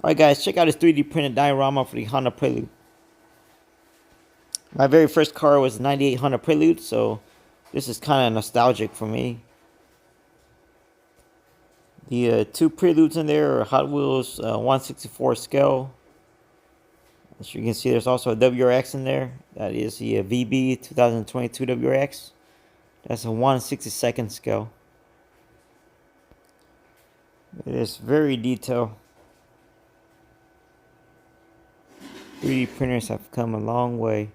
Alright guys, check out this 3D printed diorama for the Honda Prelude. My very first car was a 98 Honda Prelude, so this is kind of nostalgic for me. The two Preludes in there are Hot Wheels 1/64 scale. As you can see, there's also a WRX in there. That is the VB 2022 WRX. That's a 1/62nd scale. It is very detailed. 3D printers have come a long way.